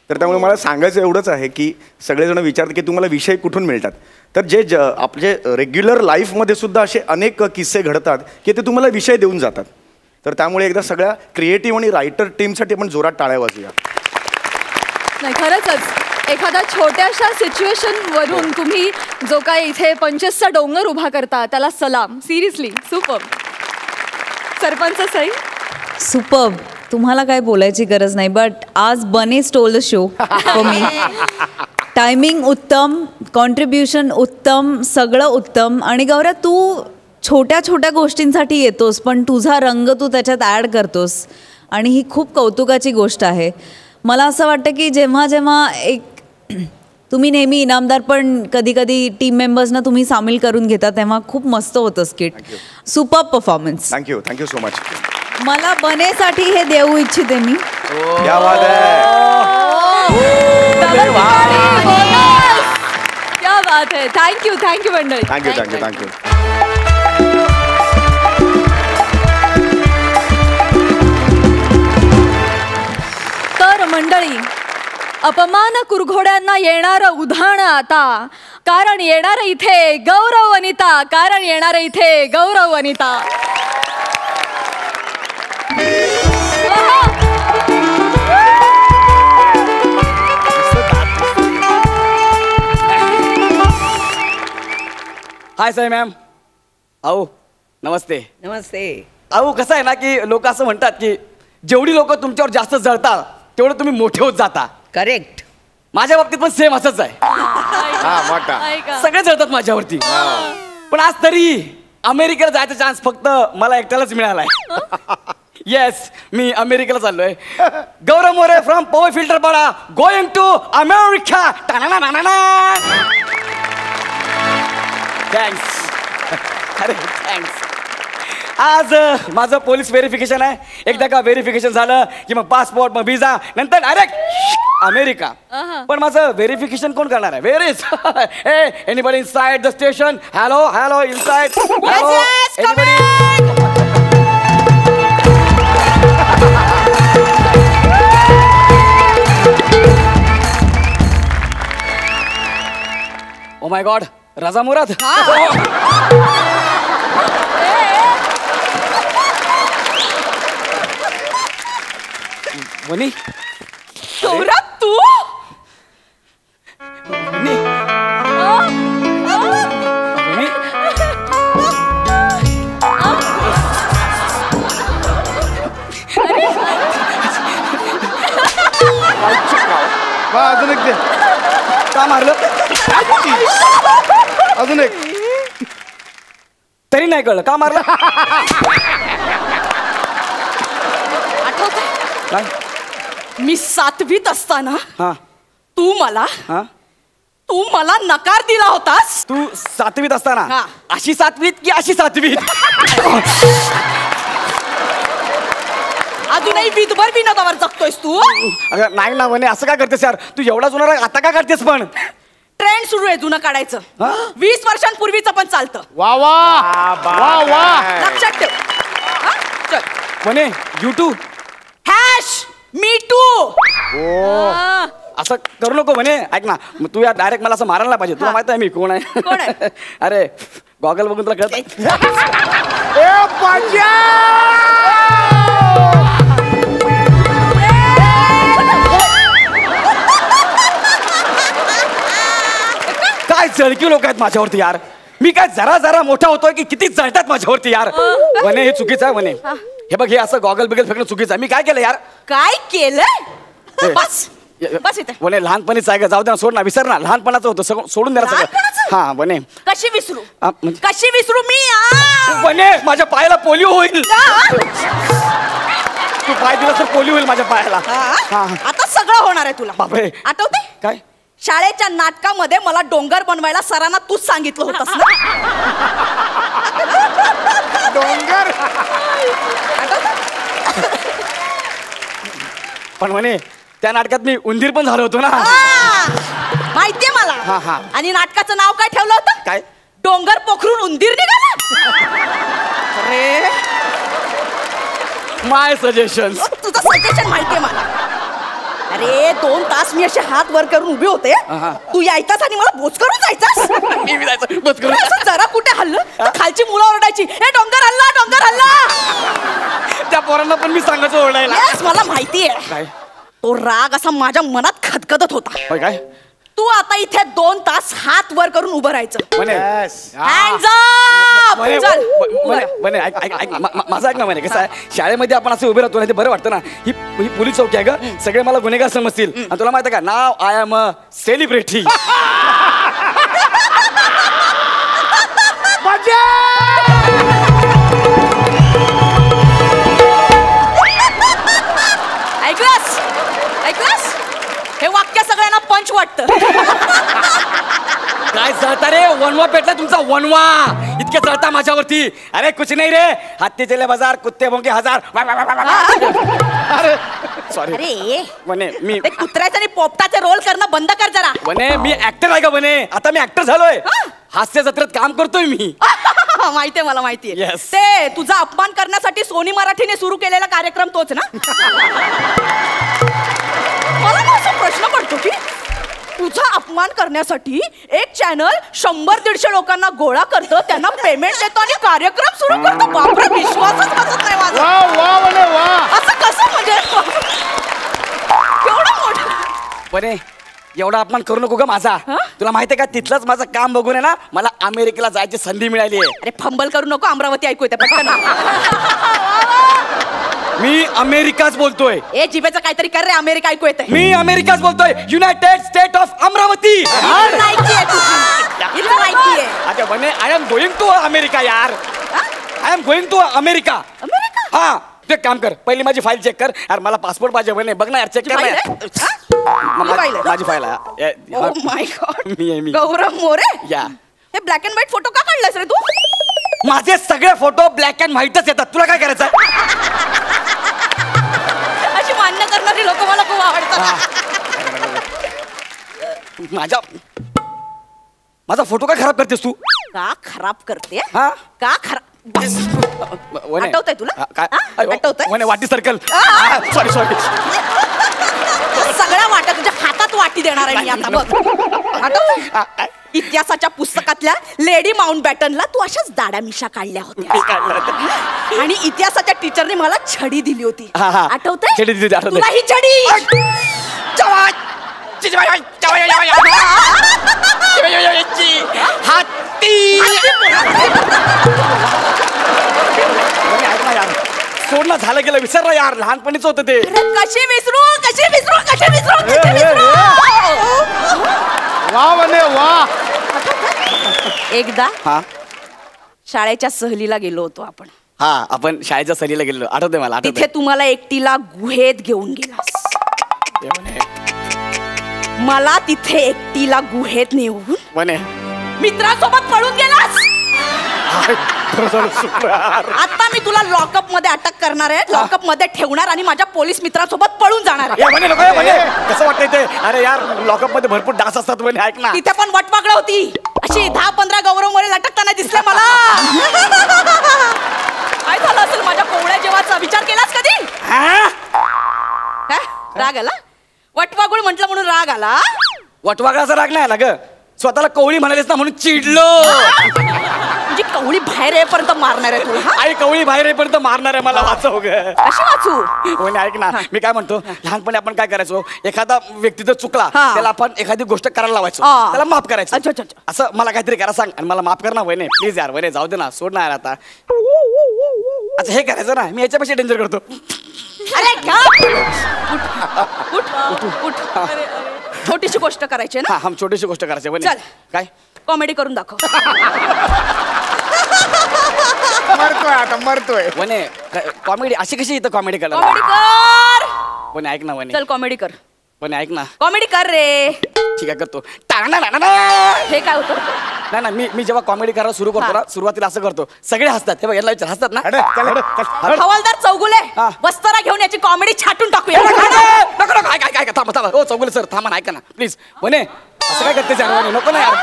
तर त्यामुळे मला सांगायचं एवढंच आहे की सगळेजण विचारतात की तुम्हाला विषय कुठून मिळतात. तर आपले रेग्युलर लाईफमध्ये सुद्धा असे अनेक किस्से घडतात की ते तुम्हाला विषय देऊन जातात. तर त्यामुळे एकदा सगळ्या क्रिएटिव्ह आणि रायटर टीमसाठी आपण जोरात टाळ्या वाजूया. नाही खरंच एखाद्या छोट्याशा सिच्युएशन वरून तुम्ही जो काय इथे 25चा डोंगर उभा करता त्याला सलाम. Seriously superb. Sarpanch Sai. Superb. तुम्हाला काय बोलायची गरज नाही. बट आज बने stole the show for me. Timing उत्तम, कॉन्ट्रीब्युशन उत्तम, सगळं उत्तम. आणि गौऱ्या तू छोट्या छोट्या गोष्टींसाठी येतोस पण तुझा रंग तू त्याच्यात ॲड करतोस आणि ही खूप कौतुकाची गोष्ट आहे. मला असं वाटतं की जेव्हा जेव्हा तुम्ही नेहमी इनामदार पण कधी कधी टीम मेंबर्सना तुम्ही सामील करून घेता तेव्हा खूप मस्त होतं skit. Super performance. Thank you so much. मला बनेसाठी हे देऊ इच्छिते मी. क्या बात है. थँक्यू मंडळी. थँक्यू. तर मंडळी अपमान कुरघोड्यांना येणारं उधाण आता. कारण येणार इथे गौरव वनिता. हाय साई मॅम. आओ नमस्ते. आओ कसं आहे ना की लोक असं म्हणतात की जेवढी लोक तुमच्यावर जास्त जळतात तेवढं तुम्ही मोठे होत जाता. करेक्ट. माझ्या बाबतीत पण सेम असंच आहे. सगळे जळतात माझ्यावरती. पण आज तरी अमेरिकेला जायचा चान्स फक्त मला एकट्यालाच मिळालाय. येस मी अमेरिकेला चाललोय. गौरव मोरे फ्रॉम पॉवर फिल्टर पाडा गोइंग टू अमेरिका. थँक्स. अरे थँक्स. आज माझं पोलीस व्हेरिफिकेशन आहे. एकदा का व्हेरिफिकेशन झालं की मग पासपोर्ट मग व्हिसा नंतर डायरेक्ट अमेरिका. पण माझं व्हेरिफिकेशन कोण करणार आहे. Where is anybody inside the station. Hello inside. Oh my God. Raja Murad. वनी गौरव तू. वनी अजून एक का मारलं? अजून एक. तरी नाही कळलं का मारलं? आठवतंय काय? मी 7वीत असताना हा तू मला नकार दिला होतास. तू 7वीत असताना हा. अशी 7वीत की अशी 7वीत? अजूनही विधभर विनोदावर जगतोयस तू. अगं नाही ना म्हणे, असं काय करतेस यार तू? एवढा जुना राग आता का काढतेस पण? ट्रेंड सुरू आहे जुनं काढायचं. 20 वर्षांपूर्वीचं पण चालतं. वा वा वा वा. लक्षात ठेव. हा? चल. म्हणे YouTube मी टू. असं करू नको म्हणे. ऐक ना, मग तू या डायरेक्ट मला असं मारायला पाहिजे. तुला माहित आहे मी कोण आहे? कोण आहे? अरे गॉगल बघून तुला कळत? काय जळकी लोक आहेत माझ्यावरती यार. मी काय जरा जरा मोठा होतोय की किती जळतात माझ्यावरती यार. म्हणे हे चुकीचं आहे म्हणे. हे बघ, हे असं गॉगल बिगल फेकणं चुकीचं आहे. मी काय केलं यार? काय केलंय? बस बस इथे. म्हणे लहानपणीच आहे का? जाऊ दे ना, सोड ना, विसर ना. लहानपणाचं होतं सगळं, सोडून द्या सगळं. हा म्हणे. कशी विसरू? म्हणजे- कशी विसरू मी? म्हणे माझ्या पायाला पोलिओ होईल. तू पाय दिला तर पोलिओ होईल माझ्या पायाला. आता सगळं होणार आहे तुला. बापरे. आठवते काय? शाळेच्या नाटकामध्ये मला डोंगर बनवायला सरांना तूच सांगितलं होतंस ना. डोंगर. पण म्हणे त्या नाटकात मी उंदीर पण झालो होतो ना. माहितीये मला. हा. आणि नाटकाचं नाव काय ठेवलं होतं? काय? डोंगर पोखरून उंदीर निघाला. अरे माय सजेशन. तुझं सजेशन माहितीये मला. अरे 2 तास मी असे हात वर करून उभे होते. तू यायचास आणि मला बोच करून जायचास. जरा कुठे हल्लं तर खालची मुलं ओरडायची, हे डोंगर हल्ला, डोंगर हल्ला. त्या पोरांना पण मी सांगायचं ओरडायला. मला माहितीये. काय? तो राग असा माझ्या मनात खदखदत होता. काय? तू आता इथे 2 तास हात वर करून उभं राहायचं. Hands up! चल. म्हणे ऐक माझं ऐक ना. म्हणे कसं आहे, शाळेमध्ये आपण असं उभे राहतो ना, ते बरं वाटतं ना. ही पोलीस चौकी आहे ग. सगळे मला गुन्हेगार समजतील. आणि तुला माहिती आहे का, नाव आय एम अ सेलिब्रिटी. ऐकलंस? हे वाक्य सगळ्यांना पंच वाटतं. काय जळता रे? वनवा पेटला तुमचा, वनवा. इतके जळता माझ्यावरती. अरे कुछ नाही रे. हत्ती चले बाजार, कुत्ते भोंके हजार. अरे सॉरी. अरे म्हणे मी ते कुत्र्याचे आणि पोपटाचे रोल करणं बंद कर जरा. म्हणे मी ऍक्टर आहे का? म्हणे आता मी ऍक्टर झालोय. हास्य जत्रेत काम करतोय मी. माहितीये मला, माहितीये. Yes. ते तुझा अपमान करण्यासाठी सोनी मराठीने सुरू केलेला कार्यक्रम तोच ना? मला ना असा प्रश्न पडतो की तुझा अपमान करण्यासाठी एक चॅनल 100-150 लोकांना गोळा करतं, त्यांना पेमेंट देतो आणि कार्यक्रम सुरू करतो. बापरे, विश्वासच बसत नाही माझा. असं कसं? म्हणजे एवढं मोठं. म्हणे एवढा अपमान करू नको ग माझा. तुला माहितीये का, तिथलंच माझं काम बघून आहे ना मला अमेरिकेला जायची संधी मिळाली आहे. अरे फंबल करू नको, अमरावती ऐकू येते पटकन. मी अमेरिकाच बोलतोय. ए जिभेचं काहीतरी कर रे, अमेरिका ऐकू येते. मी अमेरिकाच बोलतोय. United state of Amravati. अच्छा म्हणे I am going to America यार. I am going to America. हा तू एक काम कर, पहिली माझी फाईल चेक कर यार. मला पासपोर्ट पाहिजे. म्हणे बघ ना यार, चेक कर ना. माझी फाईल आहे. Oh my God. मी गौरव मोरे. या हे ब्लॅक अँड व्हाईट फोटो का काढलास रे तू? माझे सगळे फोटो ब्लॅक अँड व्हाईटच येतात. तुला काय करायचं? अशी मान्य करणारी लोक मला खूप आवडतात. माझा फोटो का खराब करतेस तू? का खराब करते? हा का खराब? आठवतंय तुला? आठवतंय वाटी सर्कल. सॉरी सगळ्या वाट्या तुझ्या हातात वाटी देणार आहे मी आता. बघ आठवतंय? इतिहासाच्या पुस्तकातल्या लेडी माउंट बॅटनला तू अशाच दाड्या मिशा काढल्या होत्या आणि इतिहासाच्या टीचरने मला छडी दिली होती. आठवतंय तुला ही छडी? सोडणं झालं गेलं, विसरलं यार. लहानपणीच होतं ते. कशी विसरू? एकदा हा शाळेच्या सहलीला गेलो होतो आपण. हा आपण शाळेच्या सहलीला गेलो, आठवतंय मला. तिथे तुम्हाला एकटीला गुहेत घेऊन गेलास. मला तिथे एकटीला गुहेत नेऊन म्हणे मित्रासोबत पळून गेलास. आता मी तुला लॉकअप मध्ये अटक करणार आहे, लॉकअप मध्ये ठेवणार आणि माझ्या पोलीस मित्रासोबत पळून जाणार आहे. कसं वाटतंय ते? अरे यार लॉकअप मध्ये भरपूर डास असतात म्हणे, ऐक ना. तिथे पण वटवागळं होती, अशी 10-15 गौरव मोरे लटकताना दिसले मला. काय झालं असेल माझ्या कोवळ्या जेवाचा विचार केलास कधी? राग आला? वटवागुळ म्हटलं म्हणून राग आला? वटवागळाचा राग नाही आला ग, स्वतःला कवळी म्हणालीस ना म्हणून चिडलो. म्हणजे कवळी बाहेर येईपर्यंत मारणार आहे तुला? आई कवळी बाहेर येईपर्यंत मारणार आहे मला, वाचव ग. कशी वाचू? म्हणे ऐक ना, मी काय म्हणतो, लहानपणी आपण काय करायचो, एखादा व्यक्ती जर चुकला त्याला आपण एखादी गोष्ट करायला लावायचो, त्याला माफ करायचं. असं मला काहीतरी करा सांग आणि मला माफ कर ना वहिने, प्लीज यार. वहिने जाऊ दे ना, सोड ना यार आता. अच्छा हे करायचं ना, मी याच्यापेक्षा डेंजर करतो. अरे छोटीशी गोष्ट करायची ना? हा छोटीशी गोष्ट करायची. चल काय कॉमेडी करून दाखव. मरतोय आता, मरतोय. वने कॉमेडी अशी कशी इथं कॉमेडी कर? कॉमेडी कर. वने ऐक ना वने. चल कॉमेडी कर. वने ऐक ना. कॉमेडी कर रे. ठीक आहे करतो. हे काय होतं? नाही मी जेव्हा कॉमेडी करायला सुरू करतो ना, सुरुवातीला असं करतो, सगळे हसतात. हे बघ याला विचार, हसतात ना? हवालदार चौगुले, वस्तारा घेऊन याची कॉमेडी छाटून टाकूया. काय थांबा हो चौगुले सर, थांबा, ऐका ना प्लीज. वने असं काय करते यार? वने नको ना यार,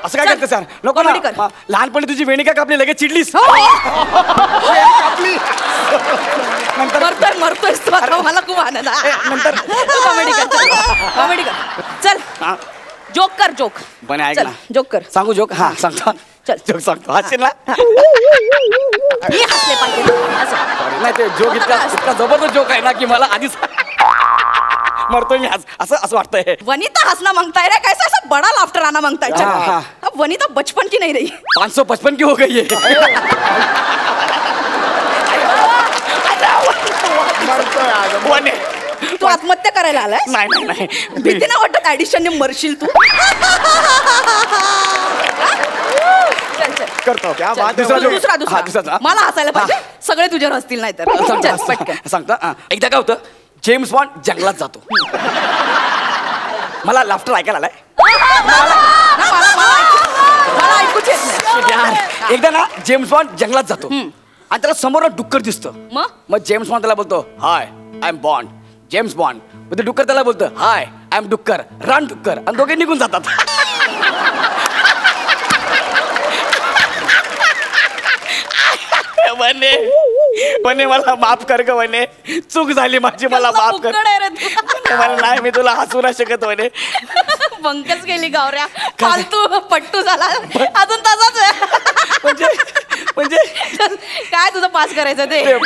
असं काय करतेस यार? नको ना. लहानपणी तुझी वेणी काय कापली, लगेच चिडलीस. मरतोय मला खूप आनंद. नंतर कॉमेडी कर. चल जोक कर, जोक. बने ऐक ना, जोक कर. सांगू जोक? हा सांगतो. चल जोक सांगतो, हसशील ना? मी हसले पाहिजे. नाही ते जोक इतका जबरदस्त जोक आहे ना की मला आधीच मरतोय मी असं वाटतंय. वनिता हंसना मांगता है रे, कैसा ऐसा बड़ा लाफ्टर आना मांगता है? अब वनिता बचपन की नहीं रही, 555 की हो गई है. तू आत्महत्या करायला आलाय? नाही भीती ना वाटत ऍडिशनने मरशील तू? करतो. दुसरा मला हसायला पाहिजे, सगळे तुझ्यावर हसतील नाही तर. सांगतो. एकदा काय होतं, जेम्स बॉन्ड जंगलात जातो. मला लाफ्टर ऐकायला आलाय. मला ऐकूच येत नाही. एकदा ना जेम्स बॉन्ड जंगलात जातो आणि त्याला समोर डुक्कर दिसतं. मग जेम्स बॉन्ड त्याला बोलतो, hi I am Bond, James Bond. मग ते डुक्कर त्याला बोलतं, hi I am dukkar, run dukkar. आणि दोघे निघून जातात. वने मला माफ कर ग वने, चूक झाली माझी, मला माफ कर. मला नाही, मी तुला हसू नाही शकत वने. बंकच गेली गावऱ्या, फालतू पट्टू झाला अजून तसाच आहे. म्हणजे काय तुझं पास करायचं ते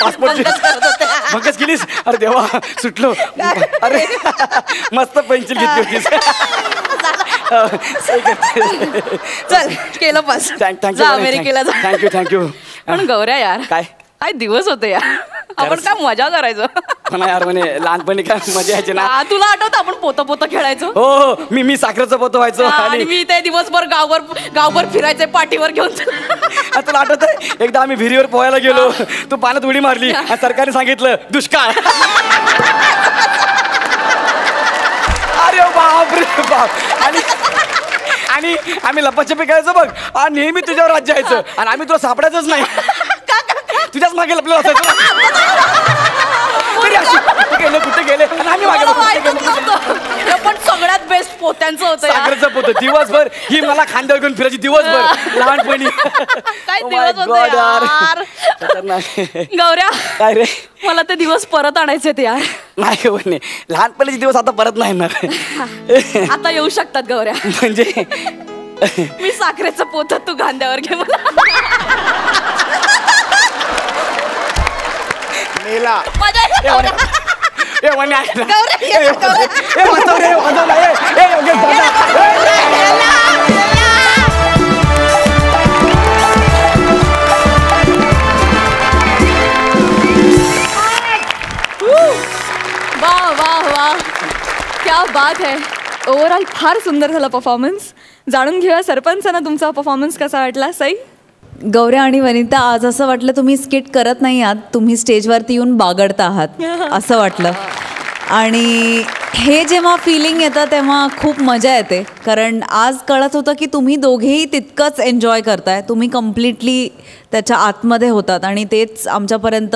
बंकच केलीस? अरे देवा, सुटलो. अरे मस्त पेन्सिल घेतली होतीस. चल केलं पास. थँक्यू अमेरिकेला जा. थँक्यू. पण गौऱ्या यार, काय दिवस होते यार, आपण काय मजा करायचो. म्हणा यार, म्हणे लहानपणी काय मजा यायची ना. तुला आठवतं आपण पोतं खेळायचो? हो, मी साखरेचं पोतं व्हायचो आणि मी ते दिवसभर गावभर फिरायचे पाठीवर घेऊन. तुला आठवतंय एकदा आम्ही विहिरीवर पोहायला गेलो, तू पाण्यात उडी मारली आणि सरकारने सांगितलं दुष्काळ. अरे बाप रे बाप. आणि आम्ही लपाछपी खेळायचो बघ, आणि नेहमी तुझ्यावर राज्य यायचं आणि आम्ही तुला सापडायचंच नाही. तुझ्याच मागे लपलं असायचं. कुठे गेले पण सगळ्यात बेस्ट पोत्यांचं होतं, साखरेचं पोतं. दिवसभर ही मला खांद्यावर घेऊन फिरायची दिवसभर लहानपणी. काय दिवस गौऱ्या, काय रे, मला ते दिवस परत आणायचे ते यार. नाही म्हणे, लहानपणीचे दिवस आता परत नाही येणार. आता येऊ शकतात गौऱ्या. म्हणजे मी साखरेचं पोतं, तू खांद्यावर घे मला. मेला वाह वाह वाह, क्या बात है. ओव्हरऑल फार सुंदर झाला परफॉर्मन्स. जाणून घेऊया सरपंचांना तुमचा परफॉर्मन्स कसा वाटला. सई. गौऱ्या आणि वनिता, आज असं वाटलं तुम्ही स्किट करत नाही आहात, तुम्ही स्टेजवरती येऊन बागडता आहात असं वाटलं. आणि हे जेव्हा फिलिंग येतं तेव्हा खूप मजा येते, कारण आज कळत होतं की तुम्ही दोघेही तितकंच एन्जॉय करताय, तुम्ही कम्प्लिटली त्याच्या आतमध्ये होतात आणि तेच आमच्यापर्यंत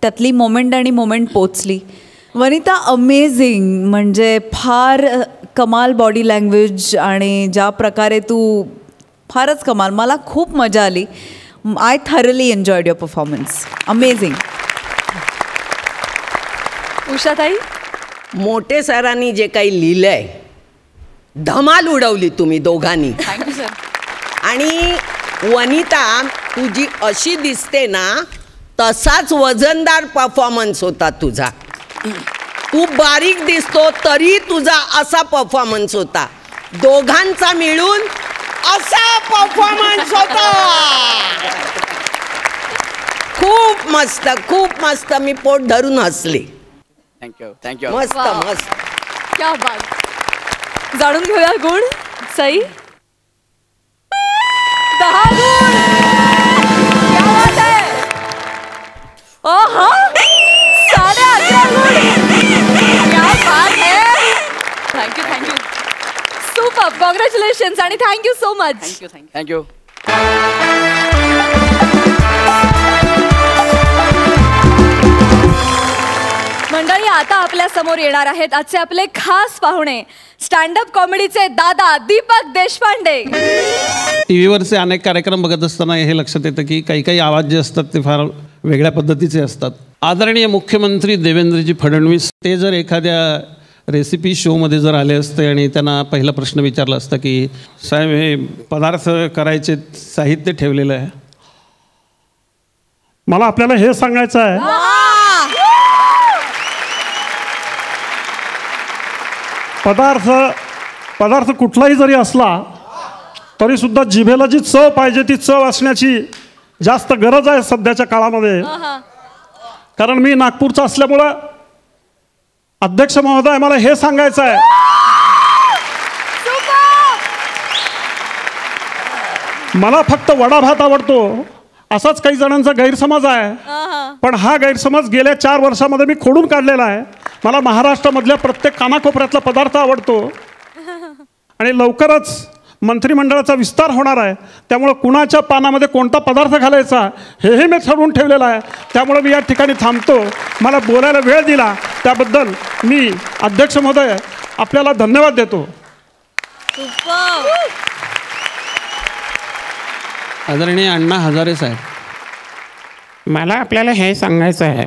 त्यातली मोमेंट पोचली. वनिता अमेझिंग, म्हणजे फार कमाल बॉडी लँग्वेज आणि ज्या प्रकारे तू फारच कमाल, मला खूप मजा आली. I thoroughly enjoyed your performance. Amazing. Ushatai. मोठे सरांनी जे काही लिहिलंय धमाल उडवली तुम्ही दोघांनी. Thank you sir. आणि वनिता तुझी अशी दिसते ना तसाच वजनदार परफॉर्मन्स होता तुझा. तू बारीक दिसतो तरी तुझा असा परफॉर्मन्स होता. दोघांचा मिळून असा परफॉर्मन्स होता. खूप मस्त, खूप मस्त. मी पोट धरून हसले. थँक्यू. मस्त मस्त. क्या बात. जाणून घेऊया गुण. सई. 10 गुण. क्या बात है. ओहो 11.5 गुण. क्या बात है. थँक्यू. सुपर. कॉंग्रॅच्युलेशन्स आणि थँक्यू सो मच. थँक्यू. मंडळी, आता आपल्या समोर येणार आहेत आजचे आपले खास पाहुणे, स्टँडअप कॉमेडीचे दादा दीपक देशपांडे. टीव्हीवरचे अनेक कार्यक्रम बघत असताना हे लक्षात येतं की काही काही आवाज जे असतात ते फार वेगळ्या पद्धतीचे असतात. आदरणीय मुख्यमंत्री देवेंद्रजी फडणवीस ते जर एखाद्या रेसिपी शोमध्ये जर आले असते आणि त्यांना पहिला प्रश्न विचारला असता की साहेब हे पदार्थ करायचे साहित्य ठेवलेलं आहे, मला आपल्याला हे सांगायचं आहे पदार्थ कुठलाही जरी असला तरी सुद्धा जिभेला जी चव पाहिजे ती चव असण्याची जास्त गरज आहे सध्याच्या काळामध्ये. कारण मी नागपूरचा असल्यामुळं अध्यक्ष महोदय मला हे सांगायचं आहे मला फक्त वडा भात आवडतो असाच काही जणांचा गैरसमज आहे. पण हा गैरसमज गेल्या 4 वर्षामध्ये मी खोडून काढलेला आहे. मला महाराष्ट्रामधल्या प्रत्येक कानाकोपऱ्यातला पदार्थ आवडतो आणि लवकरच मंत्रिमंडळाचा विस्तार होणार आहे. त्यामुळं कुणाच्या पानामध्ये कोणता पदार्थ घालायचा हेही मी ठरवून ठेवलेलं आहे. त्यामुळे मी या ठिकाणी थांबतो. मला बोलायला वेळ दिला त्याबद्दल मी अध्यक्ष महोदय आपल्याला धन्यवाद देतो. आदरणीय अण्णा हजारे साहेब. मला आपल्याला हे सांगायचं आहे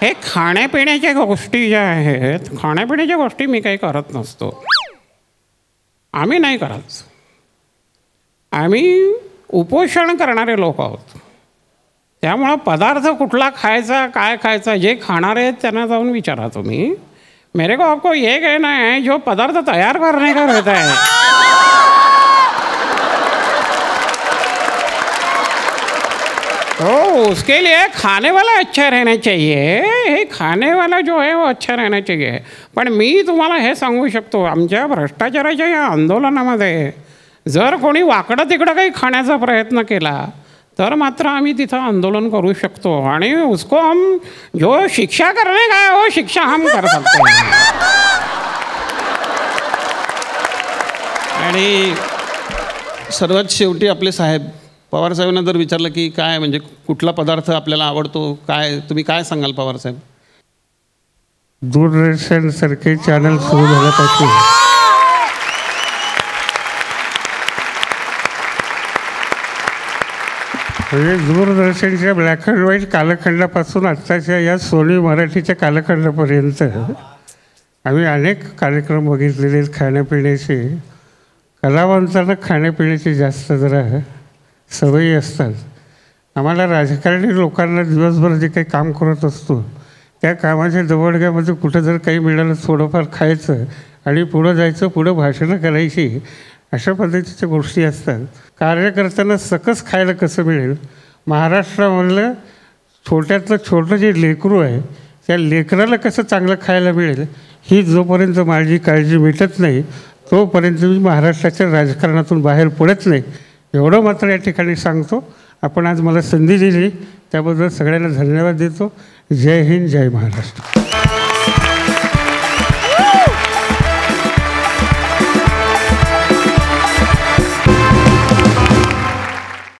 हे खाण्यापिण्याच्या गोष्टी ज्या आहेत खाण्यापिण्याच्या गोष्टी मी काही करत नसतो. आम्ही नाही करत. आम्ही उपोषण करणारे लोक आहोत. त्यामुळं पदार्थ कुठला खायचा काय खायचा जे खाणारे आहेत त्यांना जाऊन विचारा तुम्ही. मेरे को आपको ये कहना है जो पदार्थ तैयार करने का रहता है तो उसके लिए खाने वाला अच्छा रहना चाहिए. हे खाने वाला जो है वो अच्छा रहना चाहिए. पण मी तुम्हाला हे सांगू शकतो आमच्या भ्रष्टाचाराच्या या आंदोलनामध्ये जर कोणी वाकडं तिकडं काही खाण्याचा प्रयत्न केला तर मात्र आम्ही तिथं आंदोलन करू शकतो आणि उसको हम जो शिक्षा करने का है वो शिक्षा हम कर सकते हैं. आणि सर्वात शेवटी आपले साहेब पवार साहेबांना जर विचारलं की काय म्हणजे कुठला पदार्थ आपल्याला आवडतो काय तुम्ही काय सांगाल पवार साहेब. दूरदर्शन सारखे चॅनल सुरू झाल्यापासून म्हणजे दूरदर्शनच्या ब्लॅक अँड व्हाईट कालखंडापासून आत्ताच्या या सोनी मराठीच्या कालखंडापर्यंत आम्ही अनेक कार्यक्रम बघितलेले आहेत खाण्यापिण्याचे. कलावंतांना खाण्यापिण्याची जास्त जरा सवयी असतात. आम्हाला राजकारणी लोकांना दिवसभर जे काही काम करत असतो त्या कामाच्या जवळग्यामध्ये कुठं जर काही मिळालं थोडंफार खायचं आणि पुढं जायचं पुढं भाषणं करायची अशा पद्धतीच्या गोष्टी असतात. कार्यकर्त्यांना सकस खायला कसं मिळेल महाराष्ट्रामधलं छोट्यातलं छोटं जे लेकरू आहे त्या लेकराला कसं चांगलं खायला मिळेल ही जोपर्यंत माझी काळजी मिटत नाही तोपर्यंत मी महाराष्ट्राच्या राजकारणातून बाहेर पडत नाही, एवढं मात्र या ठिकाणी सांगतो. आपण आज मला संधी दिली त्याबद्दल सगळ्यांना धन्यवाद देतो. जय हिंद, जय महाराष्ट्र.